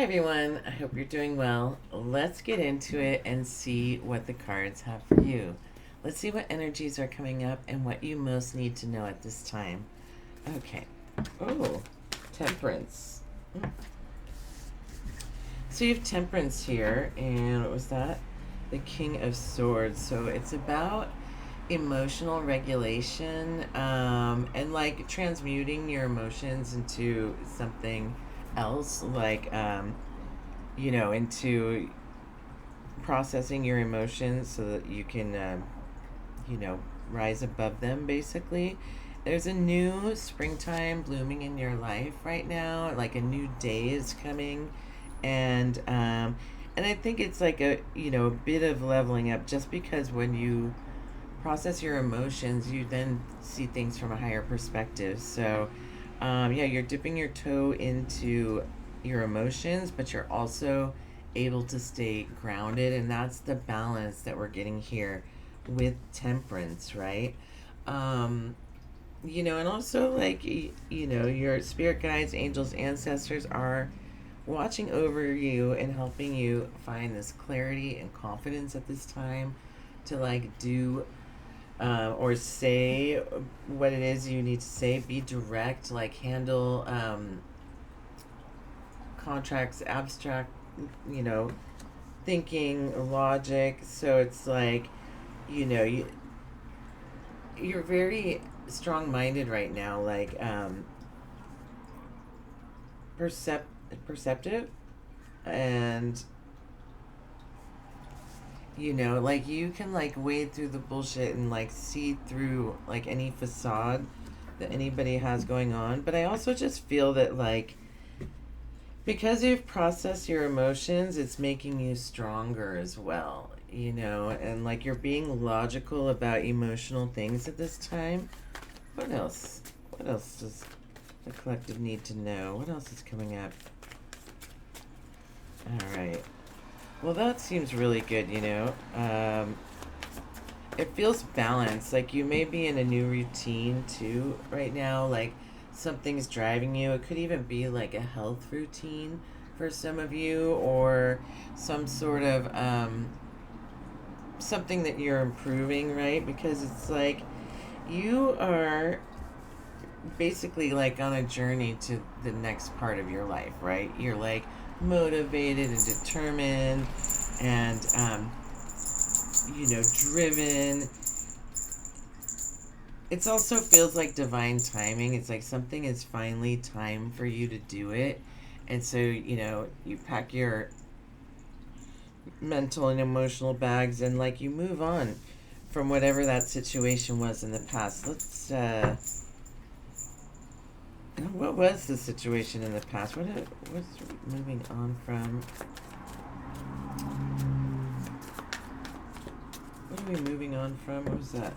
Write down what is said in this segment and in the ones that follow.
Hi everyone, I hope you're doing well. Let's get into it and see what the cards have for you. Let's see what energies are coming up and what you most need to know at this time. Okay. Oh, Temperance. So you have Temperance here, and what was that? The King of Swords. So it's about emotional regulation and like transmuting your emotions into something else, like into processing your emotions so that you can, you know, rise above them, basically. There's a new springtime blooming in your life right now, like a new day is coming. And I think it's like a bit of leveling up, just because when you process your emotions, you then see things from a higher perspective. So, yeah, you're dipping your toe into your emotions, but you're also able to stay grounded, and that's the balance that we're getting here with Temperance, right? Um, and also, like, your spirit guides, angels, ancestors are watching over you and helping you find this clarity and confidence at this time to like do or say what it is you need to say. Be direct, like handle contracts, abstract, you know, thinking, logic. So it's like, you know, you, you're very strong minded right now, like percep- perceptive, and like you can like wade through the bullshit and like see through like any facade that anybody has going on. But I also just feel that like because you've processed your emotions, it's making you stronger as well, and like you're being logical about emotional things at this time. What else? What else does the collective need to know? What else is coming up? All right. Well, that seems really good. It feels balanced. Like you may be in a new routine too right now. Like something's driving you. It could even be like a health routine for some of you, or some sort of something that you're improving, right? Because it's like you are basically like on a journey to the next part of your life, right? You're like motivated and determined and driven. It also feels like divine timing. It's like something is finally time for you to do it. And so, you pack your mental and emotional bags and like you move on from whatever that situation was in the past. Let's what was the situation in the past? What's moving on from? What are we moving on from? What was that?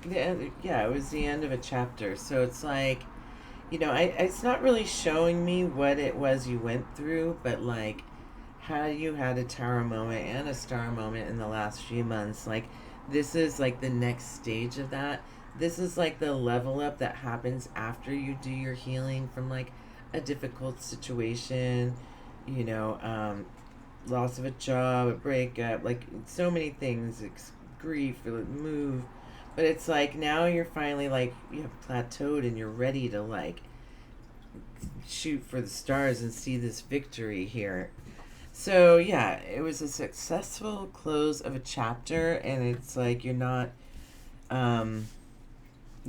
Yeah, it was the end of a chapter. So it's like, it's not really showing me what it was you went through, but like how you had a tower moment and a star moment in the last few months. Like, this is like the next stage of that. This is like the level up that happens after you do your healing from like a difficult situation, you know, loss of a job, a breakup, like so many things, grief, move. But it's like now you're finally like you have plateaued and you're ready to like shoot for the stars and see this victory here. So yeah, it was a successful close of a chapter, and it's like you're not um,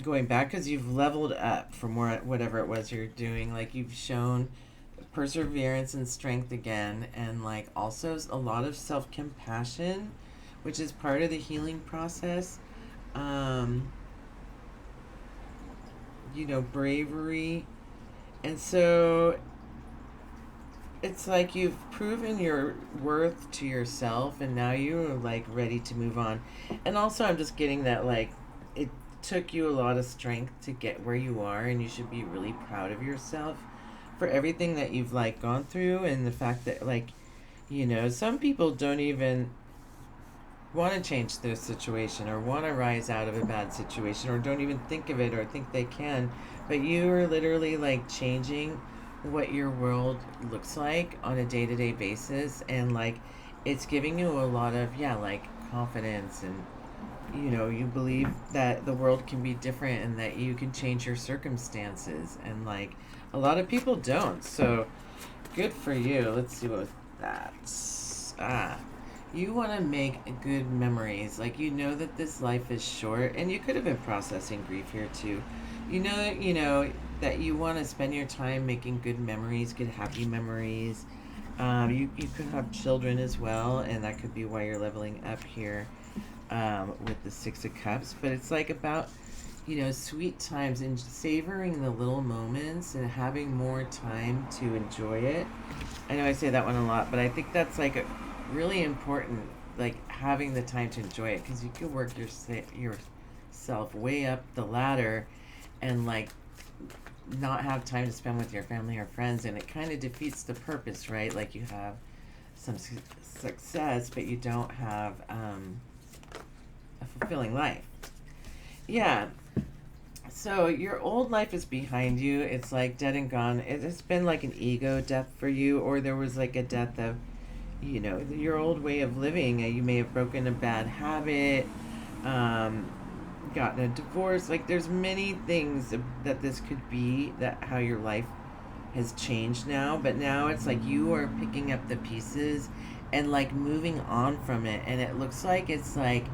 going back because you've leveled up from whatever it was you're doing. Like you've shown perseverance and strength again, and like also a lot of self compassion, which is part of the healing process. Um, bravery, and so it's like you've proven your worth to yourself, and now you're like ready to move on. And also I'm just getting that like it took you a lot of strength to get where you are, and you should be really proud of yourself for everything that you've like gone through, and the fact that like some people don't even want to change their situation or want to rise out of a bad situation or don't even think of it or think they can, but you are literally like changing what your world looks like on a day-to-day basis, and like it's giving you a lot of, yeah, like confidence, and you believe that the world can be different and that you can change your circumstances, and like a lot of people don't. So good for you. Let's see what that's. You want to make good memories. Like, that this life is short, and you could have been processing grief here too. That you want to spend your time making good memories, good happy memories. You could have children as well, and that could be why you're leveling up here, with the Six of Cups. But it's like about, sweet times and savoring the little moments and having more time to enjoy it. I know I say that one a lot, but I think that's like really important, like having the time to enjoy it, because you can work yourself way up the ladder and like not have time to spend with your family or friends, and it kind of defeats the purpose, right? Like you have some success, but you don't have a fulfilling life. Yeah. So your old life is behind you. It's like dead and gone. It has been like an ego death for you, or there was like a death of, your old way of living. You may have broken a bad habit, gotten a divorce. Like there's many things that this could be, that how your life has changed now. But now it's like you are picking up the pieces and like moving on from it. And it looks like it's like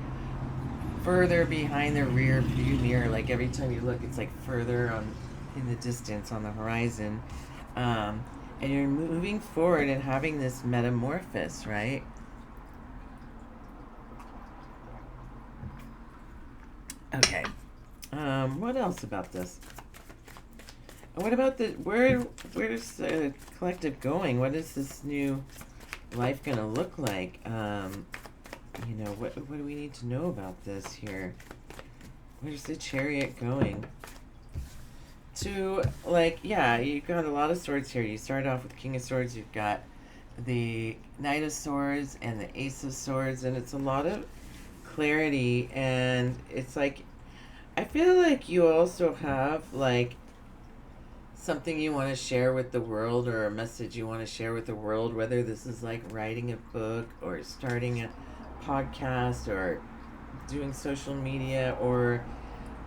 further behind the rear view mirror. Like every time you look, it's like further on in the distance on the horizon. And you're moving forward and having this metamorphosis, right? Okay. What else about this? What about where's the collective going? What is this new life gonna look like? What do we need to know about this here? Where's the Chariot going? To, like, yeah, you've got a lot of swords here. You start off with King of Swords, you've got the Knight of Swords and the Ace of Swords, and it's a lot of clarity, and it's like, I feel like you also have, like, something you want to share with the world, or a message you want to share with the world, whether this is like writing a book or starting a podcast or doing social media or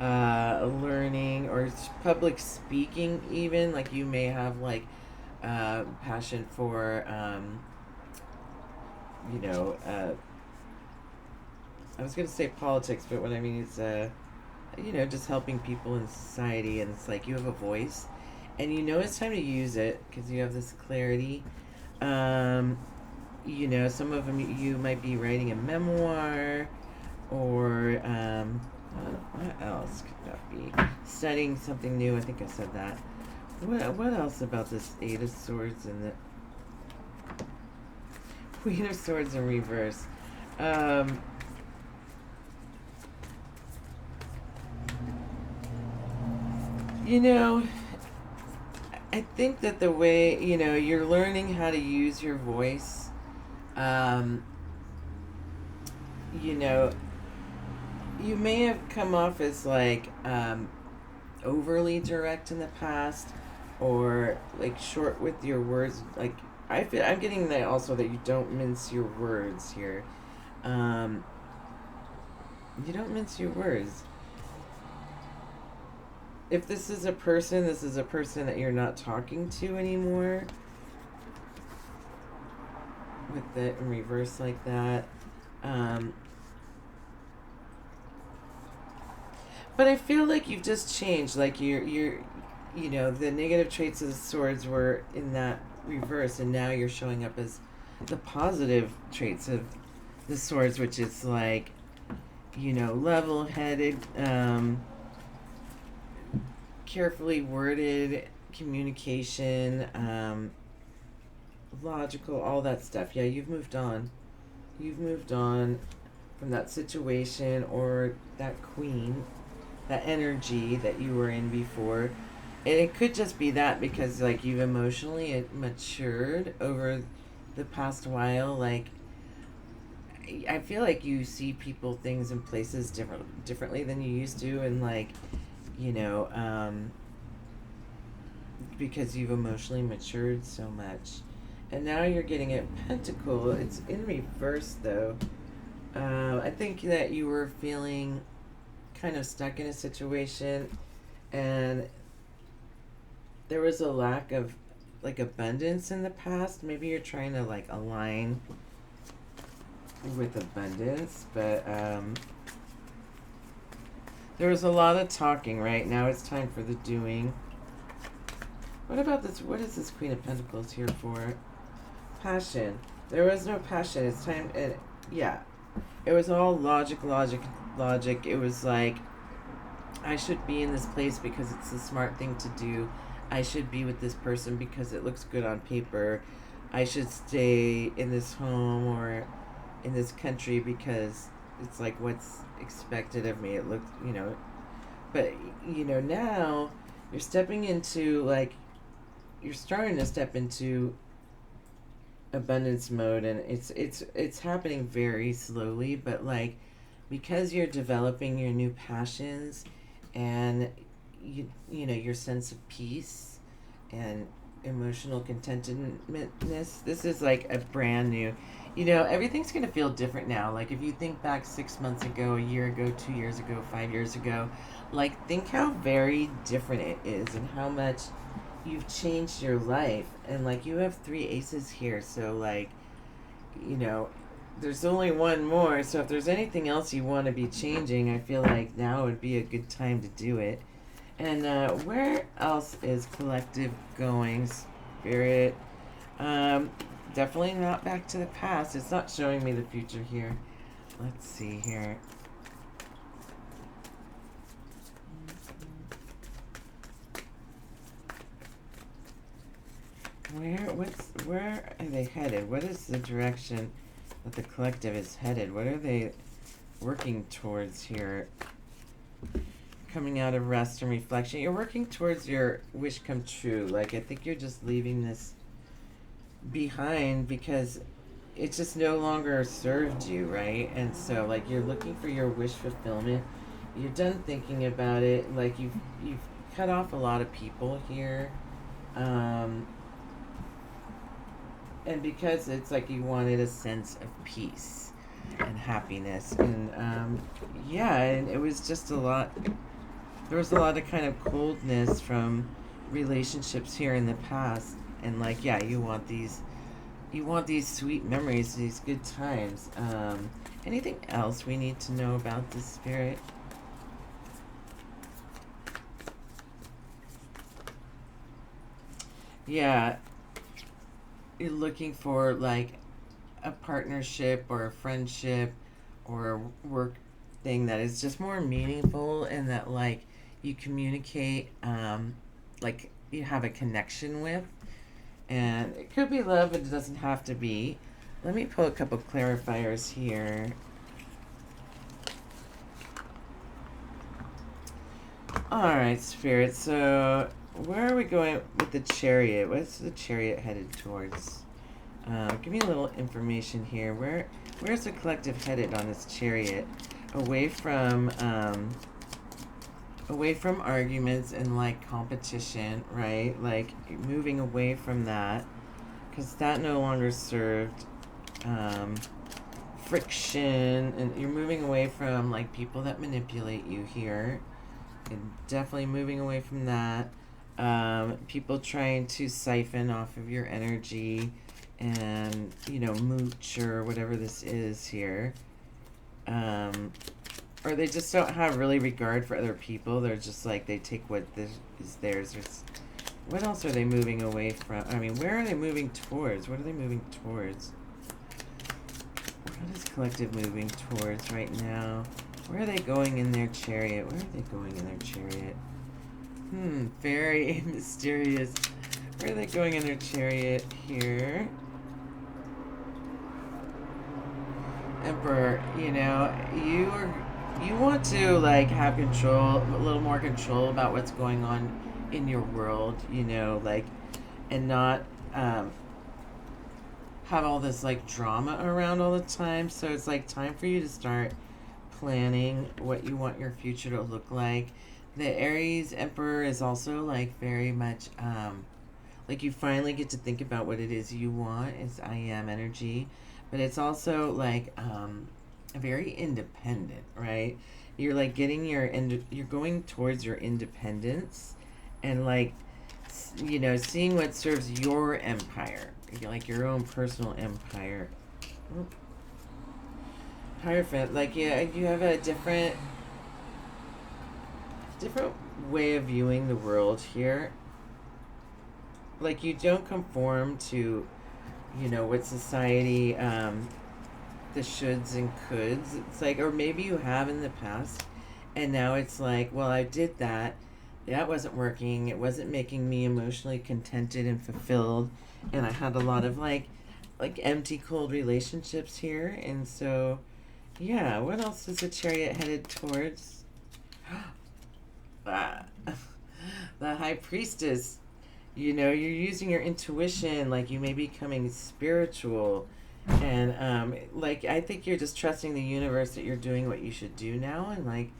learning or public speaking, even. Like you may have like passion for I was gonna say politics, but what I mean is just helping people in society, and it's like you have a voice and it's time to use it because you have this clarity. Some of them, you might be writing a memoir, or what else could that be? Studying something new. I think I said that. What else about this Eight of Swords and the Queen of Swords in reverse? I think that the way, you're learning how to use your voice, you know, you may have come off as like overly direct in the past, or like short with your words. Like I'm getting that also, that you don't mince your words here. You don't mince your words. If this is a person, that you're not talking to anymore. With it in reverse like that. But I feel like you've just changed. Like you're the negative traits of the swords were in that reverse, and now you're showing up as the positive traits of the swords, which is like, level-headed, carefully worded communication, logical, all that stuff. Yeah, you've moved on. You've moved on from that situation, or that queen, that energy that you were in before. And it could just be that because, like, you've emotionally matured over the past while. Like, I feel like you see people, things, and places differently than you used to, and like, because you've emotionally matured so much. And now you're getting a pentacle. It's in reverse though. I think that you were feeling kind of stuck in a situation, and there was a lack of like abundance in the past. Maybe you're trying to like align with abundance, but there was a lot of talking. Right now it's time for the doing. What about this? What is this Queen of Pentacles here for? Passion. There was no passion. It's time. Yeah, it was all logic. It was like, I should be in this place because it's the smart thing to do. I should be with this person because it looks good on paper. I should stay in this home or in this country because it's like what's expected of me. It looks, but now you're stepping into like, you're starting to step into abundance mode, and it's happening very slowly, but like, because you're developing your new passions and your sense of peace and emotional contentedness, this is like a brand new, everything's going to feel different now. Like if you think back 6 months ago, a year ago, 2 years ago, 5 years ago, like think how very different it is and how much you've changed your life. And like you have 3 aces here, so like, there's only one more, so if there's anything else you want to be changing, I feel like now would be a good time to do it. And where else is collective going, Spirit? Definitely not back to the past. It's not showing me the future here. Let's see here. Where are they headed? What is the direction that the collective is headed? What are they working towards here? Coming out of rest and reflection. You're working towards your wish come true. Like, I think you're just leaving this behind because it just no longer served you, right? And so, like, you're looking for your wish fulfillment. You're done thinking about it. Like, you've cut off a lot of people here. And because it's like you wanted a sense of peace and happiness. And, and it was just a lot. There was a lot of kind of coldness from relationships here in the past. And like, yeah, you want these sweet memories, these good times. Anything else we need to know about this, Spirit? Yeah. You're looking for like a partnership or a friendship or a work thing that is just more meaningful, and that like you communicate, like you have a connection with. And it could be love, but it doesn't have to be. Let me pull a couple clarifiers here. Alright, Spirit, so where are we going with the Chariot? What's the Chariot headed towards? Give me a little information here. Where's the collective headed on this Chariot? Away from arguments and like competition, right? Like moving away from that, because that no longer served. Friction, and you're moving away from like people that manipulate you here, and definitely moving away from that. People trying to siphon off of your energy and mooch or whatever this is here. Or they just don't have really regard for other people. They're just like, they take what is theirs. What else are they moving away from? I mean, where are they moving towards? What are they moving towards? What is collective moving towards right now? Where are they going in their Chariot? Where are they going in their Chariot? Very mysterious. Where are they going in their Chariot here? Emperor, you want to like have control, a little more control about what's going on in your world, like, and not have all this like drama around all the time. So it's like time for you to start planning what you want your future to look like. The Aries Emperor is also like very much like you finally get to think about what it is you want. It's I am energy, but it's also like very independent, right? You're like getting you're going towards your independence, and like seeing what serves your empire, like your own personal empire. Hierophant, like yeah, you have a different way of viewing the world here. Like you don't conform to, what society, the shoulds and coulds. It's like, or maybe you have in the past, and now it's like, well, I did that. That wasn't working. It wasn't making me emotionally contented and fulfilled, and I had a lot of like empty, cold relationships here, and so, yeah. What else is the chariot headed towards? Ah, the high priestess. You're using your intuition, like you may be becoming spiritual, and like I think you're just trusting the universe that you're doing what you should do now, and like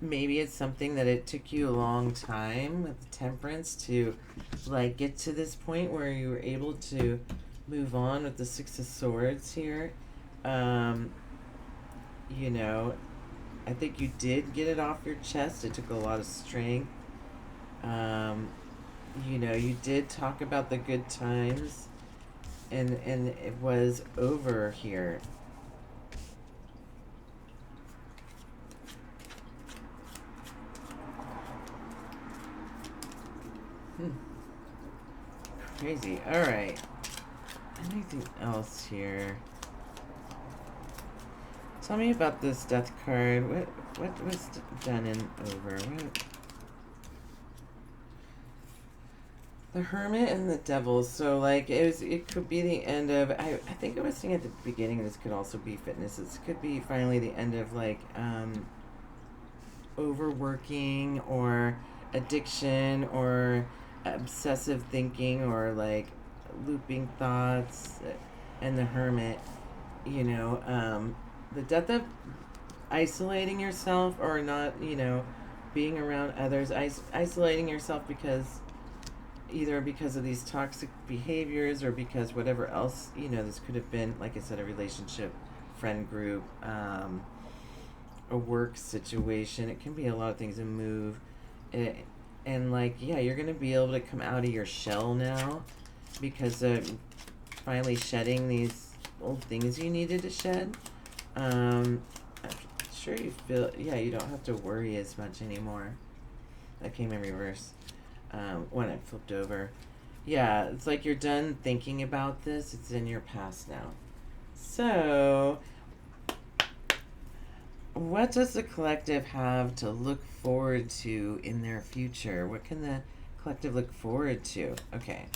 maybe it's something that it took you a long time with temperance to like get to this point where you were able to move on with the Six of Swords here. um you know I think you did get it off your chest. It took a lot of strength. um you did talk about the good times, and it was over here. Hmm. Crazy. All right. Anything else here? Tell me about this death card. What was done and over? What? The Hermit and the Devil. So like it could be the end of I think I was saying at the beginning this could also be fitness. This could be finally the end of like overworking or addiction or obsessive thinking or like looping thoughts. And the Hermit, the death of isolating yourself or not, being around others, isolating yourself because either because of these toxic behaviors or because whatever else, this could have been, like I said, a relationship, friend group, a work situation. It can be a lot of things, a move. And like, yeah, you're going to be able to come out of your shell now because of finally shedding these old things you needed to shed. I'm sure you feel, yeah, you don't have to worry as much anymore. That came in reverse. When I flipped over. Yeah, it's like you're done thinking about this. It's in your past now. So, what does the collective have to look forward to in their future? What can the collective look forward to? Okay.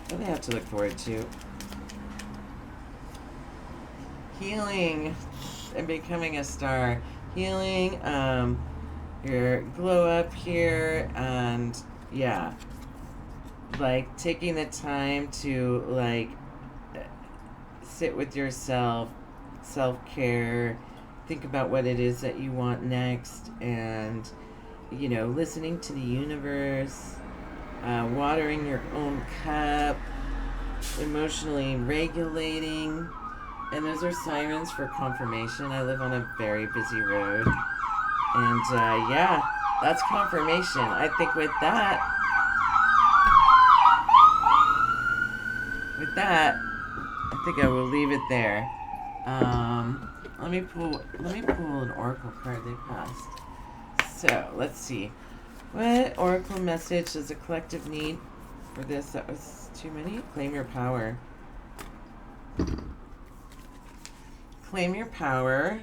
What do they have to look forward to? Healing and becoming a star. Healing, your glow up here, and yeah, like taking the time to like sit with yourself, self-care, think about what it is that you want next, and listening to the universe, watering your own cup, emotionally regulating. And those are sirens for confirmation. I live on a very busy road. And yeah, that's confirmation. I think with that, I think I will leave it there. Let me pull an oracle card they passed. So let's see. What oracle message does the collective need for this? That was too many. Claim your power. Claim your power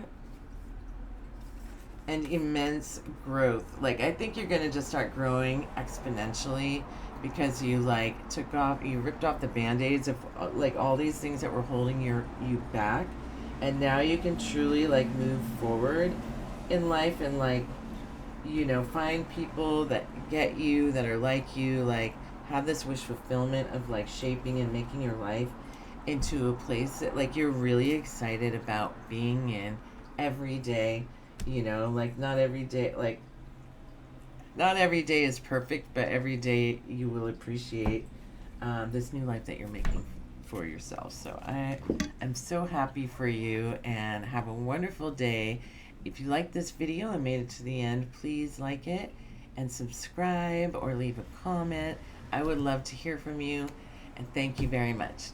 and immense growth. Like, I think you're gonna just start growing exponentially because you you ripped off the band-aids of like all these things that were holding you back, and now you can truly like move forward in life and like find people that get you, that are like you, like have this wish fulfillment of like shaping and making your life into a place that like you're really excited about being in every day. You know, like not every day, like not every day is perfect, but every day you will appreciate this new life that you're making for yourself. So I am so happy for you and have a wonderful day. If you like this video and made it to the end, please like it and subscribe or leave a comment. I would love to hear from you, and thank you very much.